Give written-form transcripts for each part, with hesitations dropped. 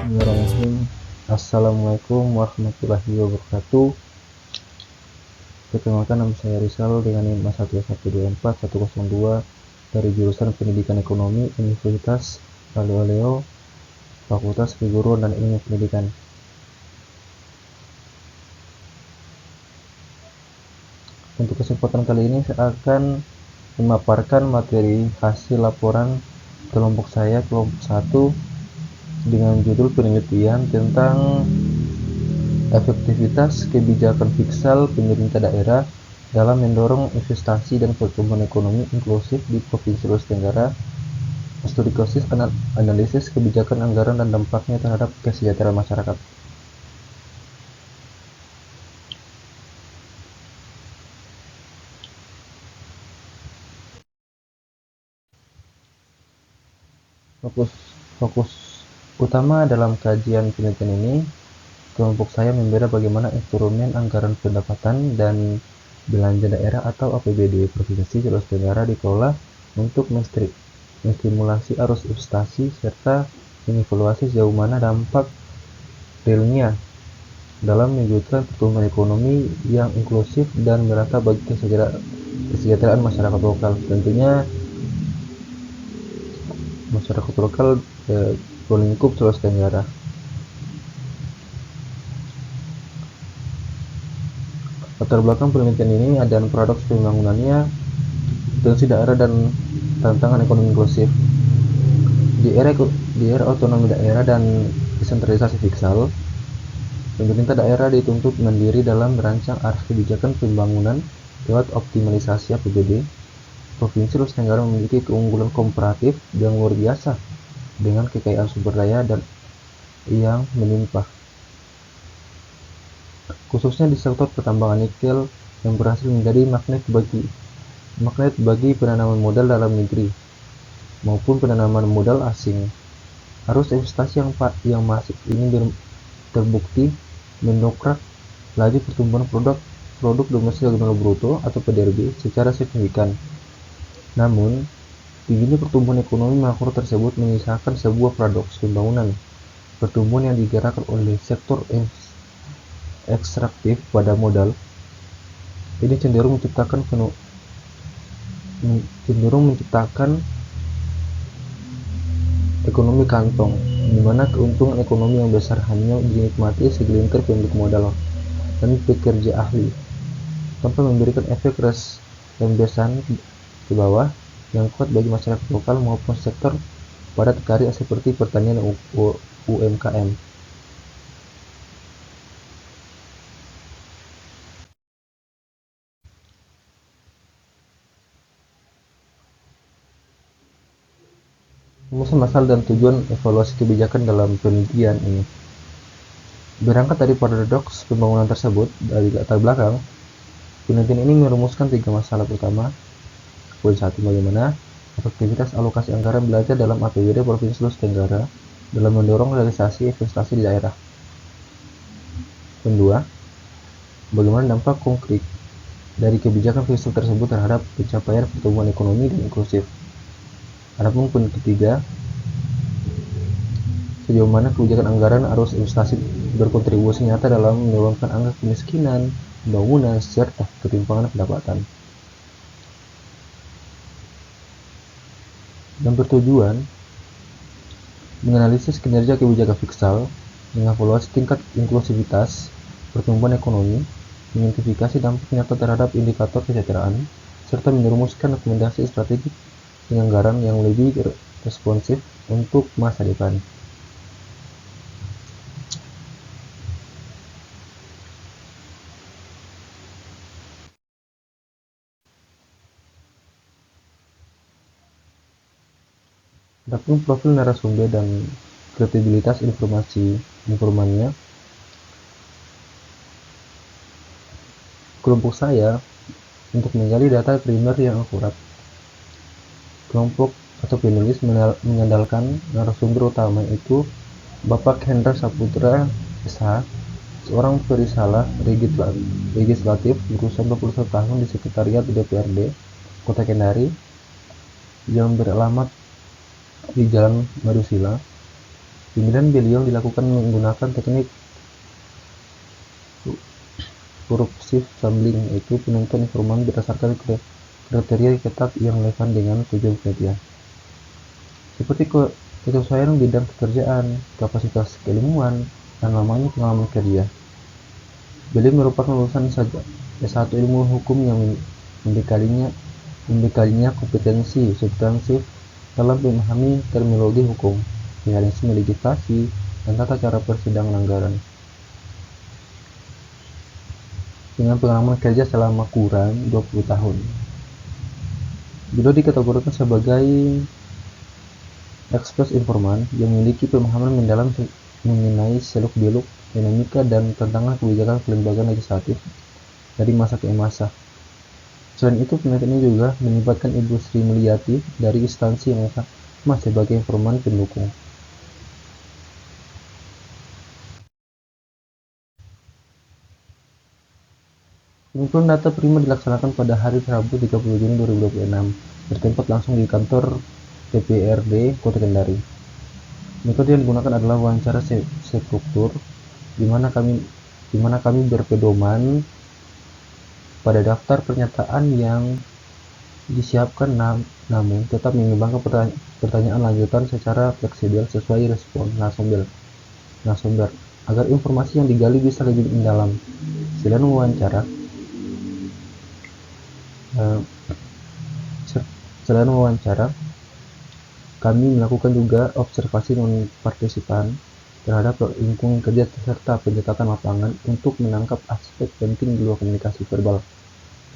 Bismillahirrahmanirrahim. Assalamualaikum warahmatullahi wabarakatuh. Perkenalkan, nama saya Rizal dengan NIM 1124102 dari jurusan Pendidikan Ekonomi Universitas Aleo-Aleo, Fakultas Keguruan dan Ilmu Pendidikan. Untuk kesempatan kali ini saya akan memaparkan materi hasil laporan kelompok saya, kelompok 1, dengan judul penelitian tentang efektivitas kebijakan fiskal pemerintah daerah dalam mendorong investasi dan pertumbuhan ekonomi inklusif di Provinsi Sulawesi Tenggara. Studi kasus analisis kebijakan anggaran dan dampaknya terhadap kesejahteraan masyarakat. Fokus utama dalam kajian penelitian ini, kelompok saya membeda bagaimana instrumen anggaran pendapatan dan belanja daerah atau APBD Provinsi Sulawesi Tenggara dikelola untuk menstimulasi arus investasi serta mengevaluasi sejauh mana dampak realnya dalam mewujudkan pertumbuhan ekonomi yang inklusif dan merata bagi kesejahteraan masyarakat lokal. Tentunya masyarakat lokal berlingkup Sulawesi Tenggara. Latar belakang penelitian ini ada paradoks pembangunannya, potensi daerah dan tantangan ekonomi inklusif. Di era otonomi daerah dan desentralisasi fiskal, pemerintah daerah dituntut mandiri dalam merancang arah kebijakan pembangunan lewat optimalisasi APBD. Provinsi Sulawesi Tenggara memiliki keunggulan komparatif yang luar biasa dengan kekayaan sumber daya dan yang melimpah, khususnya di sektor pertambangan nikel yang berhasil menjadi magnet bagi penanaman modal dalam negeri maupun penanaman modal asing. Arus investasi yang masif ini terbukti mendongkrak laju pertumbuhan produk domestik bruto atau PDRB secara signifikan. Namun, tingginya pertumbuhan ekonomi makro tersebut menyisakan sebuah paradoks pembangunan. Pertumbuhan yang digerakkan oleh sektor ekstraktif pada modal ini cenderung menciptakan ekonomi kantong, di mana keuntungan ekonomi yang besar hanya dinikmati segelintir pemilik modal dan pekerja ahli, tanpa memberikan efek rembesan ke bawah yang kuat bagi masyarakat lokal maupun sektor padat karya seperti pertanian dan UMKM. Rumusan masalah dan tujuan evaluasi kebijakan dalam penelitian ini. Berangkat dari paradoks pembangunan tersebut dari latar belakang, penelitian ini merumuskan 3 masalah pertama. Poin 1, bagaimana efektivitas alokasi anggaran belanja dalam APBD Provinsi Sulawesi Tenggara dalam mendorong realisasi investasi di daerah. Poin 2, bagaimana dampak konkret dari kebijakan fiskal tersebut terhadap pencapaian pertumbuhan ekonomi dan inklusif. Adapun poin ketiga, sejauh mana kebijakan anggaran arus investasi berkontribusi nyata dalam menurunkan angka kemiskinan, pembangunan, serta ketimpangan pendapatan. Dan bertujuan menganalisis kinerja kebijakan fiskal, mengevaluasi tingkat inklusivitas pertumbuhan ekonomi, mengidentifikasi dampak nyata terhadap indikator kesejahteraan, serta merumuskan rekomendasi strategik penganggaran yang lebih responsif untuk masa depan. Adapun profil narasumber dan kredibilitas informannya, kelompok saya untuk menggali data primer yang akurat. Kelompok atau penulis mengandalkan narasumber utama yaitu Bapak Hendra Saputra SH, seorang perisalah legislatif berusia 21 tahun di Sekretariat DPRD Kota Kendari yang beralamat di Jalan Madusila, Pemilihan beliau dilakukan menggunakan teknik kursiv sampling, yaitu penentuan informan berdasarkan kriteria ketat yang relevan dengan tujuan penelitian, seperti kesesuaian bidang pekerjaan, kapasitas keilmuan, dan lamanya pengalaman kerja. Beliau merupakan lulusan S1 ilmu hukum yang membekalinya kompetensi substansif dalam memahami terminologi hukum, mekanisme legislasi, dan tata cara persidangan anggaran. Dengan pengalaman kerja selama kurang 20 tahun. Beliau dikategorikan sebagai ekspert informan yang memiliki pemahaman mendalam mengenai seluk-beluk, dinamika, dan tantangan kebijakan kelembagaan legislatif dari masa ke masa. Selain itu, penelitiannya juga melibatkan Ibu Sri Mulyati dari instansi yang sama sebagai informan pendukung. Pengumpulan data prima dilaksanakan pada hari Rabu 30 Juni 2026 bertempat langsung di kantor DPRD Kota Kendari. Metode yang digunakan adalah wawancara struktur, di mana kami berpedoman pada daftar pernyataan yang disiapkan namun tetap mengembangkan pertanyaan lanjutan secara fleksibel sesuai respon narasumber agar informasi yang digali bisa lebih mendalam. Selain wawancara, kami melakukan juga observasi non-partisipan terhadap lingkungan kerja serta pencatatan lapangan untuk menangkap aspek penting di luar komunikasi verbal.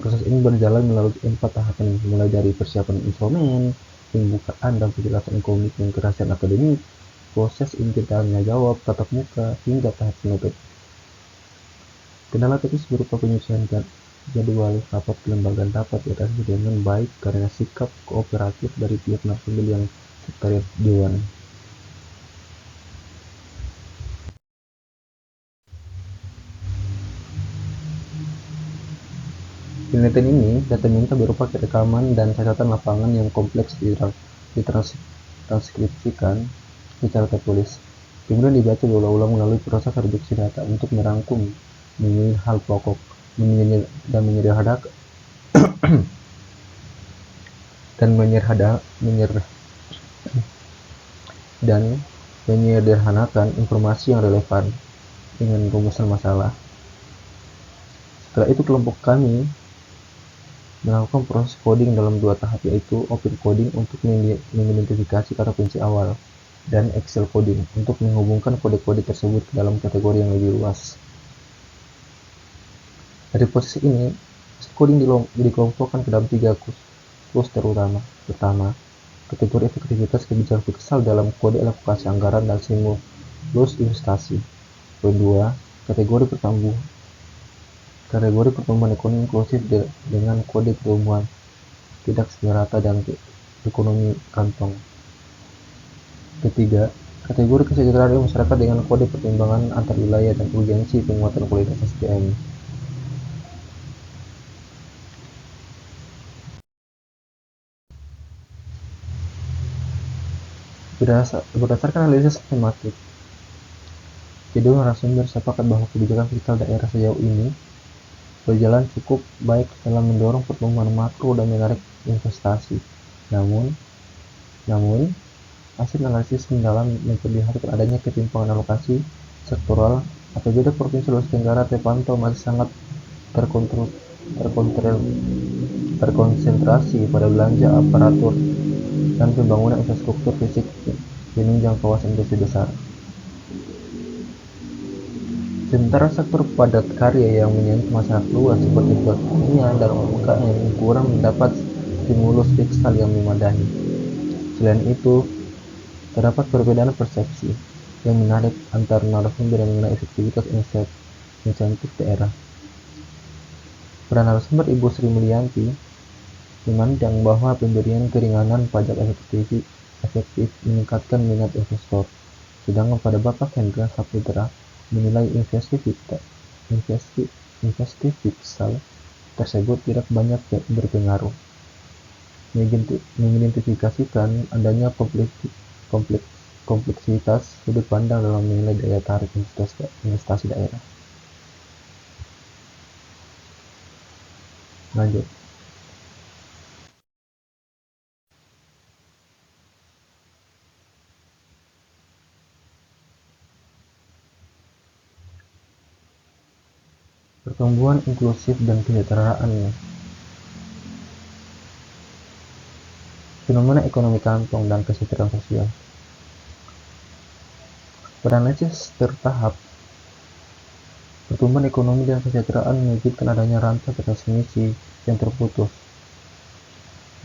Proses ini berjalan melalui 4 tahapan, mulai dari persiapan instrumen, pembukaan dan penjelasan komitmen kerahasiaan akademik, proses inti tanya jawab, tatap muka, hingga tahap penutup. Kendala teknis berupa penyusunan jadwal rapat kelembagaan dapat diatasi dengan baik karena sikap kooperatif dari pihak narasumber yang sekretariat Dewan. Penelitian ini data minta berupa rekaman dan catatan lapangan yang kompleks ditranskripsikan secara tertulis, kemudian dibaca berulang-ulang melalui proses reduksi data untuk merangkum, memilih hal pokok, dan menyederhanakan informasi yang relevan dengan rumusan masalah. Setelah itu kelompok kami melakukan proses coding dalam 2 tahap, yaitu open coding untuk mengidentifikasi kata kunci awal dan Excel coding untuk menghubungkan kode-kode tersebut ke dalam kategori yang lebih luas. Dari proses ini, coding dikelompokkan ke dalam 3 kluster utama. Pertama, kategori efektivitas kebijakan fiskal dalam kode alokasi anggaran dan stimulus investasi. Kedua, kategori pertumbuhan ekonomi inklusif dengan kode pertumbuhan tidak merata dan ekonomi kantong. Ketiga, kategori kesejahteraan masyarakat dengan kode pertimbangan antar wilayah dan urgensi penguatan kualitas SDM. Berdasarkan analisis sistematik, kedua narasumber sepakat bahwa kebijakan fiskal daerah sejauh ini berjalan cukup baik dalam mendorong pertumbuhan makro dan menarik investasi. Namun, hasil analisis mendalam memperlihatkan adanya ketimpangan alokasi sektoral. Apabila Provinsi Sulawesi Tenggara terpantau masih sangat terkonsentrasi pada belanja aparatur dan pembangunan infrastruktur fisik penunjang kawasan industri besar. Sementara sektor padat karya yang menyentuh masyarakat luas seperti pertanian dan UMKM kurang mendapat stimulus fiskal yang memadai. Selain itu, terdapat perbedaan persepsi yang menarik antar narasumber mengenai efektivitas insentif daerah. Peran narasumber Ibu Sri Mulyati memandang bahwa pemberian keringanan pajak efektif meningkatkan minat investor, sedangkan pada Bapak Hendra Saputra menilai insentif fiskal tersebut tidak banyak berpengaruh, mengidentifikasikan adanya kompleksitas sudut pandang dalam menilai daya tarik investasi daerah. Lanjut. Pertumbuhan inklusif dan kesejahteraan. Fenomena ekonomi kantong dan kesejahteraan sosial. Pada analisis tertahap, pertumbuhan ekonomi dan kesejahteraan menunjukkan adanya rantai transmisi yang terputus.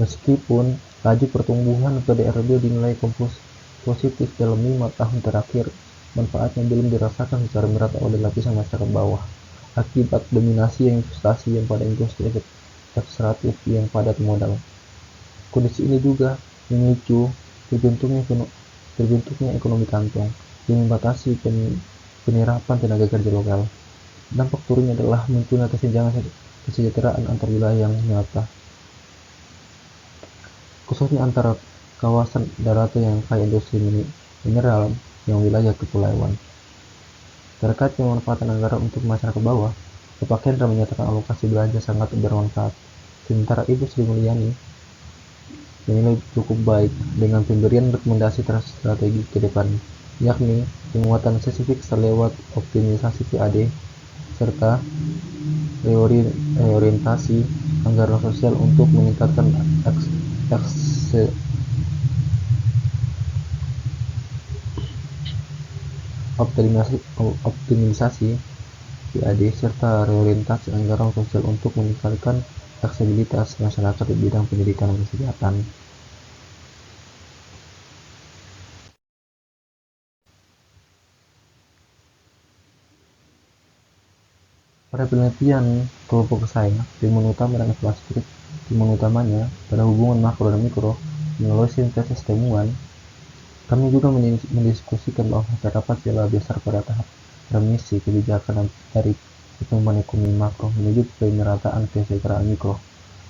Meskipun laju pertumbuhan PDRB dinilai positif dalam 5 tahun terakhir, manfaatnya belum dirasakan secara merata oleh lapisan masyarakat bawah akibat dominasi investasi yang pada industri ekstraktif yang padat modal. Kondisi ini juga memicu terbentuknya ekonomi kantong yang membatasi penyerapan tenaga kerja lokal. Dampak turunnya adalah munculnya kesenjangan kesejahteraan antar wilayah yang nyata, khususnya antara kawasan daratan yang kaya industri mineral yang wilayah kepulauan. Terkait pemanfaatan anggaran untuk masyarakat bawah, Bapak Hendra menyatakan alokasi belanja sangat bermanfaat, sementara Ibu Sri Mulyani menilai cukup baik dengan pemberian rekomendasi strategi ke depan, yakni penguatan sisi fiskal lewat optimisasi PAD serta reorientasi anggaran sosial untuk meningkatkan optimisasi PAD serta reorientasi anggaran sosial untuk meningkatkan aksesibilitas masyarakat di bidang pendidikan dan kesehatan. Pada penelitian kelompok saya, timbul utama dan inflasi timbul utamanya pada hubungan makro dan mikro melalui sintesis temuan. Kami juga mendiskusikan bahwa terdapat celah besar pada tahap remisi kebijakan dari pertumbuhan ekonomi makro menuju pemerataan kesejahteraan mikro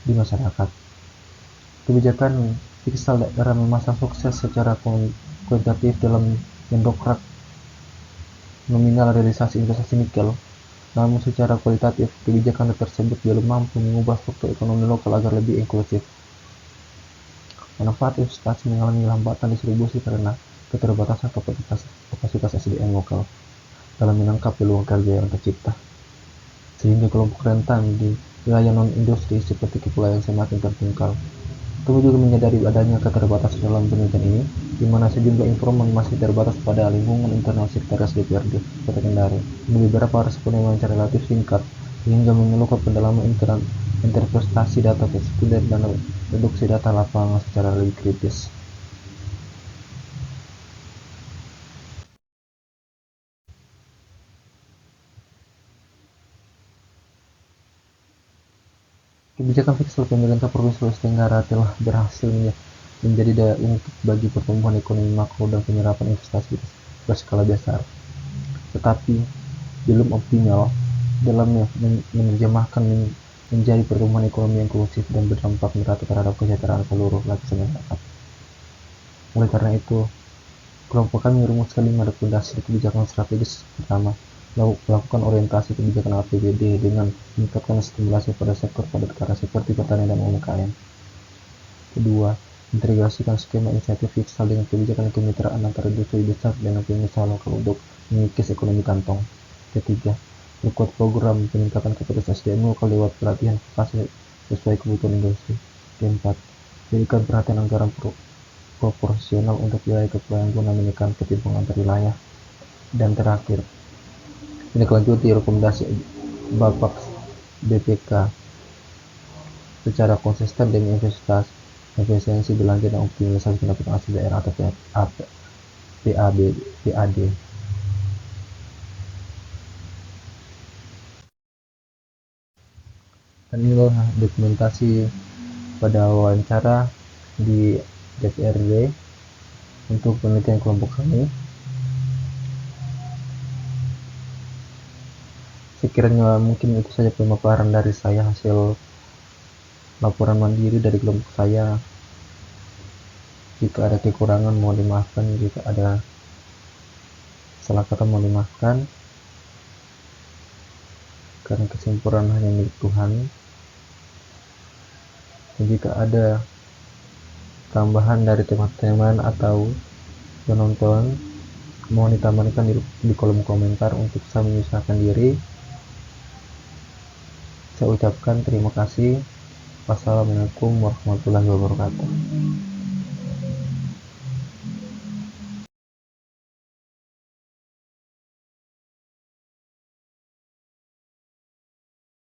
di masyarakat. Kebijakan fiskal daerah memang sukses secara kuantitatif dalam mendongkrak nominal realisasi investasi nikel, namun secara kualitatif kebijakan tersebut belum mampu mengubah struktur ekonomi lokal agar lebih inklusif. Manfaat investasi mengalami hambatan distribusi karena keterbatasan kapasitas SDM lokal dalam menangkap peluang kerja yang tercipta, sehingga kelompok rentan di wilayah non-industri seperti kepulauan semakin tertinggal. Kami juga menyadari adanya keterbatasan dalam penelitian ini, di mana sejumlah informan masih terbatas pada lingkungan internal sekretaris DPRD Kota Kendari, dan beberapa responden wawancara relatif singkat, sehingga memerlukan pendalaman interpretasi data sekunder dan reduksi data lapangan secara lebih kritis. Kebijakan fiskal pemerintah Provinsi Sulawesi Tenggara telah berhasil menjadi daya ungkit bagi pertumbuhan ekonomi makro dan penyerapan investasi berskala besar, tetapi belum optimal dalam menerjemahkan menjadi pertumbuhan ekonomi yang inklusif dan berdampak merata terhadap kesejahteraan seluruh lapisan masyarakat. Oleh karena itu, kelompok kami merumuskan 5 rekomendasi kebijakan strategis. Pertama, melakukan orientasi kebijakan APBD dengan meningkatkan stimulasi pada sektor padat karya seperti pertanian dan UMKM. Kedua, integrasikan skema insentif fiskal dengan kebijakan kemitraan antara industri besar dengan pengusaha lokal untuk mengikis ekonomi kantong. Ketiga, berkuat program peningkatan kapasitas SDM lokal lewat pelatihan vokasi sesuai kebutuhan industri. Keempat, berikan perhatian anggaran proporsional untuk wilayah kepulauan guna menekan ketimpangan antar wilayah. Dan terakhir, menindaklanjuti rekomendasi Bapak BPK secara konsisten demi efisiensi belanja dan optimalisasi pendapatan asli daerah atau PAD. Dan inilah dokumentasi pada wawancara di DPRD untuk penelitian kelompok kami. Sekiranya mungkin itu saja pemaparan dari saya, hasil laporan mandiri dari kelompok saya. Jika ada kekurangan mohon dimaafkan, jika ada salah kata mohon dimaafkan, karena kesempurnaan hanya milik Tuhan. Dan jika ada tambahan dari teman-teman atau penonton, mohon ditambahkan di kolom komentar untuk saya menyusahkan diri. Saya ucapkan terima kasih. Wassalamualaikum warahmatullahi wabarakatuh.